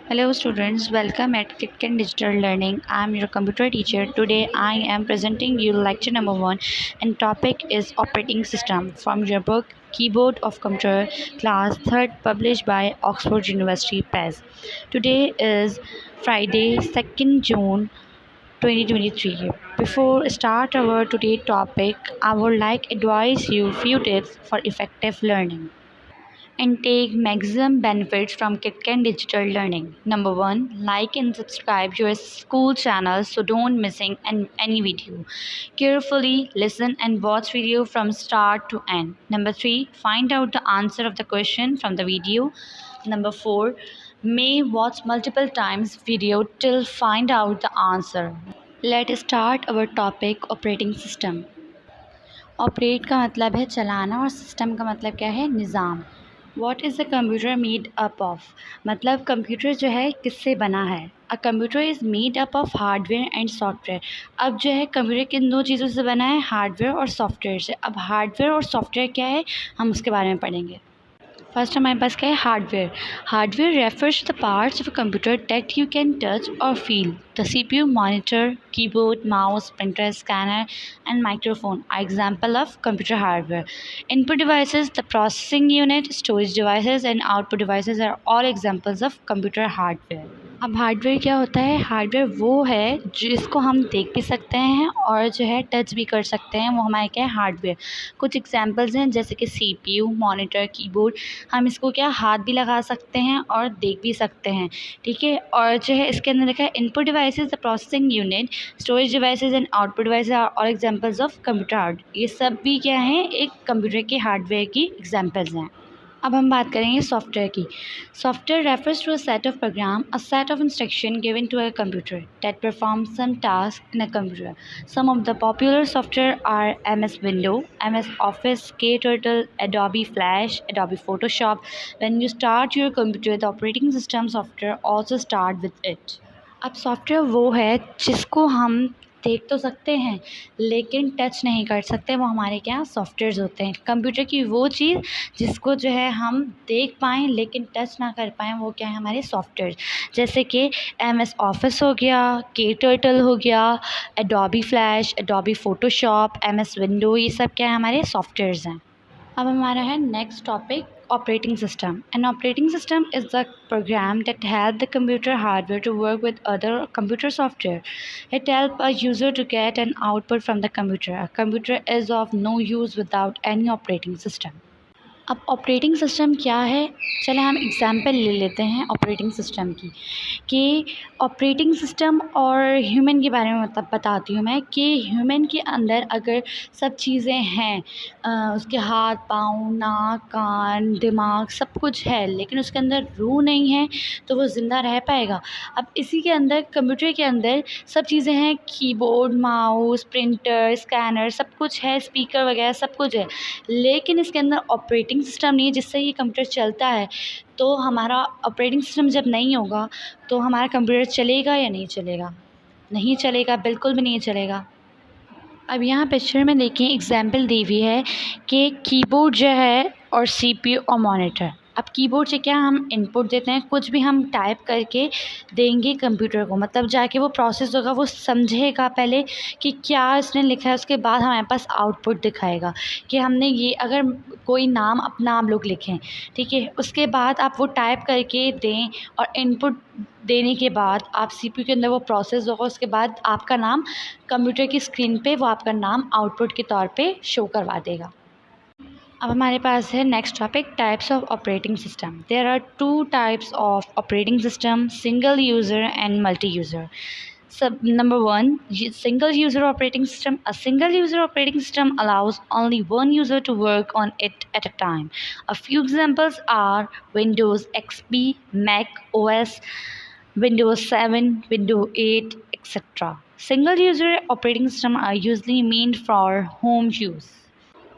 Hello students, welcome at KitKat Digital Learning. I am your computer teacher. Today I am presenting you lecture number 1 and topic is operating system from your book Keyboard of Computer class 3rd published by Oxford University Press. Today is Friday 2nd June 2023. Before start our today topic, I would like advise you few tips for effective learning and take maximum benefits from KitKat Digital Learning. Number 1, like and subscribe your school channel so don't missing any video. Carefully listen and watch video from start to end. Number 3, find out the answer of the question from the video. Number 4, may watch multiple times video till find out the answer. Let's start our topic operating system. Operate का मतलब है चलाना और system का मतलब क्या है Nizam. What is the computer made up of मतलब कंप्यूटर जो है किससे बना है. A computer is made up of hardware and software. अब जो है कंप्यूटर किन दो चीज़ों से बना है, हार्डवेयर और सॉफ्टवेयर से. अब हार्डवेयर और सॉफ्टवेयर क्या है हम उसके बारे में पढ़ेंगे. फर्स्ट हमारे पास क्या है, hardware. Hardware refers to the parts of a computer that you can touch और feel. The CPU, monitor, keyboard, mouse, printer, scanner and microphone are example of computer hardware. Input devices, the processing unit, storage devices and output devices are all examples of computer hardware. अब hardware क्या होता है, hardware वो है जिसको हम देख भी सकते हैं और जो है टच भी कर सकते हैं, वो हमारे क्या है हार्डवेयर. कुछ एग्जांपल्स हैं जैसे कि CPU, मॉनिटर, कीबोर्ड. हम इसको क्या हाथ भी लगा सकते हैं और देख भी सकते हैं, ठीक है. और जो है इसके अंदर लिखा है input devices, the processing unit, storage devices and output devices are all examples of computer hard. ये सब भी क्या हैं, एक कंप्यूटर के हार्डवेयर की एग्जांपल्स हैं. अब हम बात करेंगे सॉफ्टवेयर की. Software refers to a set of program, a set of instruction given to a computer that perform some task in a computer. Some of the popular software are MS Window, MS Office, KTurtle, Adobe Flash, Adobe Photoshop. When you start your computer, the operating system software also start with it. अब software वो है जिसको हम देख तो सकते हैं लेकिन टच नहीं कर सकते, वो हमारे क्या सॉफ्टवेयर्स होते हैं. कंप्यूटर की वो चीज़ जिसको जो है हम देख पाएँ लेकिन टच ना कर पाएँ, वो क्या है हमारे सॉफ्टवेयर. जैसे कि MS ऑफिस हो गया, KTurtle हो गया, Adobe flash, Adobe Photoshop, MS window, ये सब क्या है हमारे सॉफ्टवेयर्स हैं. अब हमारा है next topic operating system. An operating system is the program that help the computer hardware to work with other computer software. It help a user to get an output from the computer. A computer is of no use without any operating system. अब operating system क्या है, चले हम example ले लेते हैं operating system की. कि ऑपरेटिंग सिस्टम और ह्यूमन के बारे में मतलब बताती हूँ मैं कि ह्यूमन के अंदर अगर सब चीज़ें हैं, उसके हाथ पाँव नाक कान दिमाग सब कुछ है लेकिन उसके अंदर रूह नहीं है तो वो ज़िंदा रह पाएगा. अब इसी के अंदर कंप्यूटर के अंदर सब चीज़ें हैं, कीबोर्ड, माउस, प्रिंटर, स्कैनर सब कुछ है, स्पीकर वगैरह सब कुछ है, लेकिन इसके अंदर ऑपरेटिंग सिस्टम नहीं है जिससे ये कंप्यूटर चलता है. तो हमारा ऑपरेटिंग सिस्टम जब नहीं होगा तो हमारा कंप्यूटर चलेगा या नहीं चलेगा, नहीं चलेगा, बिल्कुल भी नहीं चलेगा. अब यहाँ पिक्चर में देखें एग्जाम्पल दी हुई है कि कीबोर्ड जो है और CPU और मॉनिटर. अब कीबोर्ड से क्या हम इनपुट देते हैं, कुछ भी हम टाइप करके देंगे कंप्यूटर को, मतलब जाके वो प्रोसेस होगा, वो समझेगा पहले कि क्या इसने लिखा है, उसके बाद हमारे पास आउटपुट दिखाएगा कि हमने ये अगर कोई नाम अपना आप लोग लिखें, ठीक है, उसके बाद आप वो टाइप करके दें और इनपुट देने के बाद आप CPU के अंदर वो प्रोसेस होगा, उसके बाद आपका नाम कंप्यूटर की स्क्रीन पे वो आपका नाम आउटपुट के तौर पे शो करवा देगा. अब हमारे पास है next topic types of operating system. There are 2 types of operating system, single user and multi user. Number 1, single user operating system. A single user operating system allows only one user to work on it at a time. A few examples are Windows XP, Mac OS, Windows 7, Windows 8, etc. Single user operating system are usually meant for home use.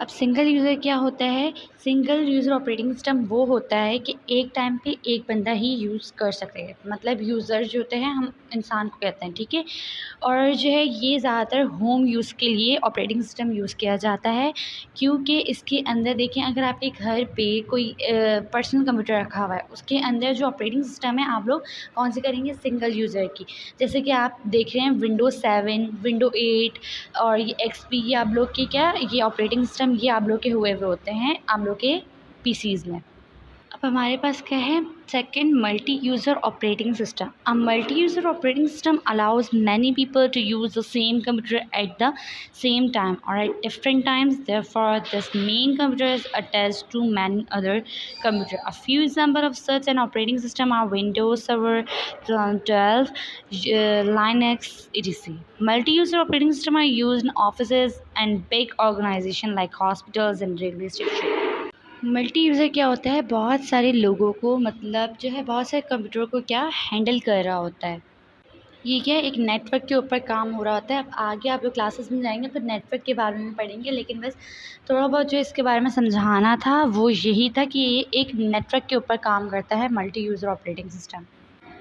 अब single user क्या होता है, single user operating system वो होता है कि एक time पे एक बंदा ही यूज़ कर सके, मतलब यूज़र जो होते हैं हम इंसान को कहते हैं, ठीक है। और जो है ये ज़्यादातर होम यूज़ के लिए ऑपरेटिंग सिस्टम यूज़ किया जाता है, क्योंकि इसके अंदर देखें, अगर आपके घर पे कोई पर्सनल कंप्यूटर रखा हुआ है, उसके अंदर जो ऑपरेटिंग सिस्टम है आप लोग कौन सी करेंगे, सिंगल यूज़र की। जैसे कि आप देख रहे हैं विंडोज़ 7, विंडो 8 और ये एक्सपी, ये आप लोग के क्या, ये ऑपरेटिंग सिस्टम ये आप लोग के हुए होते हैं आप लोग के पीसीज़ में। अब हमारे पास क्या है, second, multi user operating system. A multi user operating system allows many people to use the same computer at the same time or at different times. Therefore, this main computer is attached to many other computer. A few examples of such an operating system are Windows Server 12, Linux, etc. Multi-user operating system are used in offices and big organizations like hospitals and railway stations. Multi user क्या होता है, बहुत सारे लोगों को, मतलब जो है बहुत सारे कंप्यूटर को क्या हैंडल कर रहा होता है। ये क्या है, एक नेटवर्क के ऊपर काम हो रहा होता है। अब आगे आप लोग क्लासेस में जाएंगे तो नेटवर्क के बारे में पढ़ेंगे, लेकिन बस थोड़ा बहुत जो इसके बारे में समझाना था वो यही था कि ये एक नेटवर्क के ऊपर काम करता है, मल्टी यूज़र ऑपरेटिंग सिस्टम।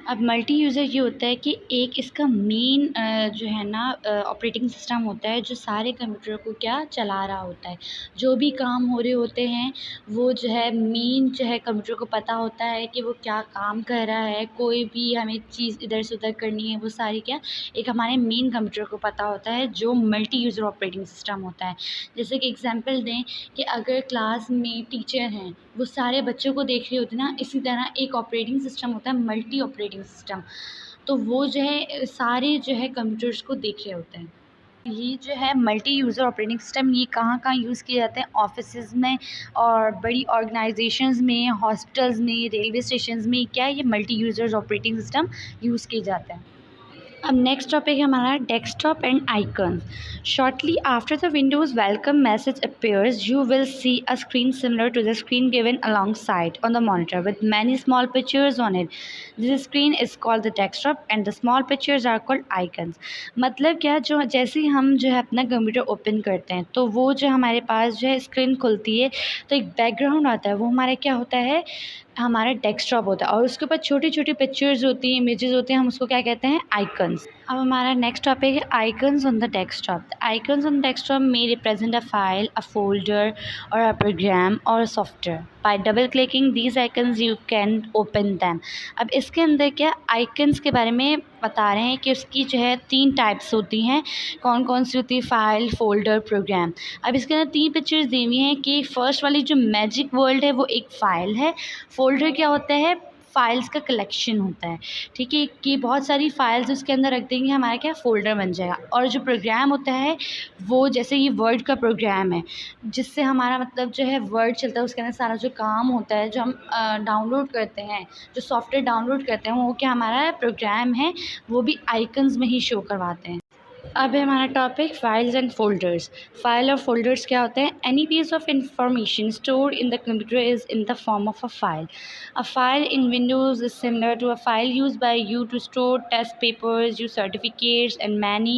अब मल्टी यूज़र ये होता है कि एक इसका मेन जो है ना ऑपरेटिंग सिस्टम होता है जो सारे कंप्यूटर को क्या चला रहा होता है। जो भी काम हो रहे होते हैं वो जो है मेन जो है कंप्यूटर को पता होता है कि वो क्या काम कर रहा है, कोई भी हमें चीज़ इधर से उधर करनी है वो सारी क्या एक हमारे मेन कंप्यूटर को पता होता है, जो मल्टी यूज़र ऑपरेटिंग सिस्टम होता है। जैसे कि एग्जांपल दें कि अगर क्लास में टीचर हैं वो सारे बच्चों को देख रहे होते हैं ना, इसी तरह एक ऑपरेटिंग सिस्टम होता है मल्टी ऑपरेटिंग सिस्टम, तो वो जो है सारे जो है कंप्यूटर्स को देख रहे होते हैं। ये जो है मल्टी यूज़र ऑपरेटिंग सिस्टम ये कहाँ कहाँ यूज़ किए जाते हैं, ऑफिसेज़ में और बड़ी ऑर्गेनाइजेशंस में, हॉस्पिटल्स में, रेलवे स्टेशंस में, क्या ये multi users operating system use किए जाते हैं। अब नेक्स्ट टॉपिक है हमारा desktop and icon. Shortly after the Windows welcome message appears you will see a screen similar to the screen given alongside on the monitor with many small pictures on it. This screen is called the desktop and the small pictures are called icons. मतलब क्या, जो जैसे ही हम जो है अपना computer open करते हैं तो वो जो हमारे पास जो है स्क्रीन खुलती है तो एक बैकग्राउंड आता है, वो हमारा क्या होता है, हमारा डेस्कटॉप होता है, और उसके ऊपर छोटी छोटी पिक्चर्स होती हैं, इमेजेस होते हैं, हम उसको क्या कहते हैं, आइकन्स। अब हमारा नेक्स्ट टॉपिक है icons on the desktop. Icons on desktop may represent a file, a folder और अ प्रोग्राम और software. Bye double clicking these icons you can open them. अब इसके अंदर क्या आइकन्स के बारे में बता रहे हैं कि उसकी जो है 3 टाइप्स होती हैं। कौन कौन सी होती है, फाइल, फोल्डर, प्रोग्राम। अब इसके अंदर 3 पिक्चर्स दी हुई हैं कि फर्स्ट वाली जो मैजिक वर्ल्ड है वो एक फ़ाइल है। फोल्डर क्या होता है, फाइल्स का कलेक्शन होता है, ठीक है, कि बहुत सारी फाइल्स उसके अंदर रख देंगे, हमारा क्या फोल्डर बन जाएगा। और जो प्रोग्राम होता है वो जैसे ये वर्ड का प्रोग्राम है जिससे हमारा मतलब जो है वर्ड चलता है, उसके अंदर सारा जो काम होता है जो हम डाउनलोड करते हैं, जो सॉफ्टवेयर डाउनलोड करते हैं वो क्या हमारा प्रोग्राम है, वो भी आइकन्स में ही शो करवाते हैं। अब है हमारा topic files and folders. File और फोल्डर्स क्या होते हैं, any piece of information stored in the computer is in the form of a file. A file in Windows is similar to a file use by you to store test papers, your certificates and many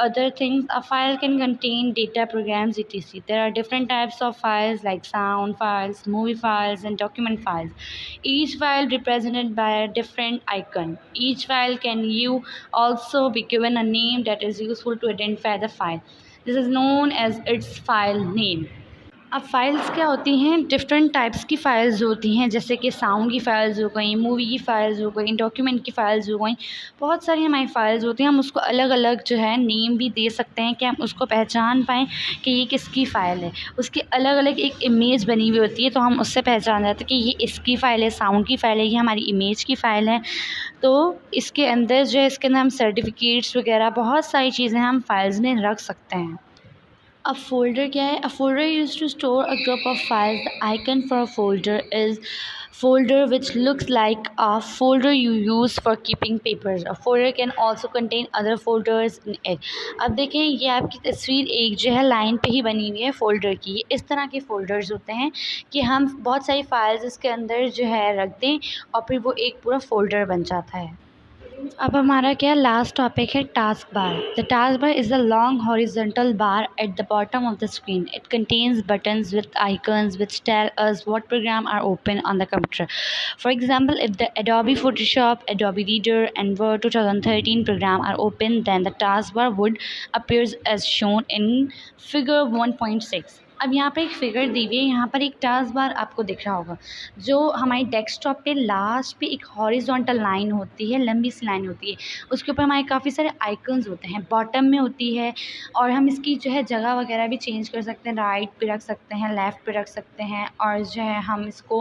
other things. A file can contain data, programs, etc. There are different types of files like sound files, movie files and document files. Each file represented by a different icon. Each file can you also be given a name that is useful to identify the file. This is known as its file name. अब files क्या होती हैं, different types की files होती हैं, जैसे कि sound की फ़ाइल्स हो गई, मूवी की फ़ाइल्स हो गई, डॉक्यूमेंट की फ़ाइल्स हो गई, बहुत सारी हमारी फ़ाइल्स होती हैं। हम उसको अलग अलग जो है नेम भी दे सकते हैं कि हम उसको पहचान पाएँ कि ये किसकी फ़ाइल है। उसकी अलग अलग एक इमेज बनी हुई होती है तो हम उससे पहचान जाते हैं कि ये इसकी फ़ाइल है, साउंड की फ़ाइल है, ये हमारी इमेज की फ़ाइल है। तो इसके अंदर जो है इसके अंदर हम सर्टिफिकेट्स वगैरह बहुत सारी चीज़ें हम फाइल्स में रख सकते हैं। अब फोल्डर क्या है, a folder use to store a group of files. The icon for a folder is folder which looks like a folder you use for keeping papers. A folder can also contain other folders in it. अब देखें ये आपकी तस्वीर एक जो है line पे ही बनी हुई है फोल्डर की। इस तरह के फोल्डर्स होते हैं कि हम बहुत सारी फाइल्स इसके अंदर जो है रख दें और फिर वो एक पूरा फोल्डर बन जाता है। अब हमारा क्या लास्ट टॉपिक है task bar. The task bar is a long horizontal bar at the bottom of the screen. It contains buttons with icons which tell us what program are open on the computer. For example, if the Adobe Photoshop, Adobe Reader and Word 2013 program are open, then the taskbar would appear as shown in figure 1.6. अब यहाँ पर एक figure दी हुई है, यहाँ पर एक task bar आपको दिख रहा होगा जो हमारी डेस्कटॉप पे लास्ट पे एक हॉरिजॉन्टल लाइन होती है, लंबी सी लाइन होती है, उसके ऊपर हमारे काफ़ी सारे आइकन्स होते हैं, बॉटम में होती है और हम इसकी जो है जगह वगैरह भी चेंज कर सकते हैं, राइट पे रख सकते हैं, लेफ़्ट पे रख सकते हैं और जो है हम इसको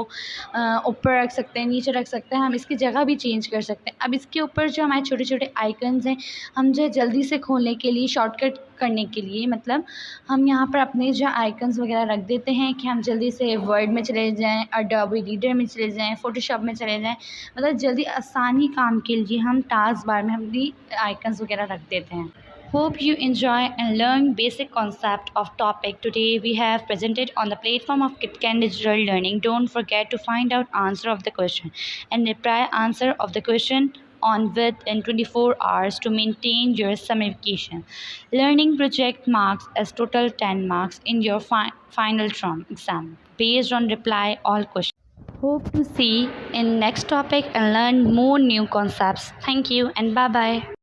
ऊपर रख सकते हैं, नीचे रख सकते हैं, हम इसकी जगह भी चेंज कर सकते हैं. अब इसके ऊपर जो हमारे छोटे छोटे आइकन्स हैं, हम जो है जल्दी से खोलने के लिए, शॉर्टकट करने के लिए, मतलब हम यहाँ पर अपने जो आइकन्स वगैरह रख देते हैं कि हम जल्दी से वर्ड में चले जाएँ, अडोबी रीडर में चले जाएँ, फ़ोटोशॉप में चले जाएँ, मतलब जल्दी आसानी काम के लिए हम टास्क बार में अपनी आइकन्स वगैरह रख देते हैं. Hope you enjoy and learn basic concept of topic today we have presented on the platform of KitKan Digital Learning. Don't forget to find out answer of the question and reply answer of the question on within 24 hours to maintain your summification. Learning project marks as total 10 marks in your final term exam based on reply all questions. Hope to see in next topic and learn more new concepts. Thank you and bye bye.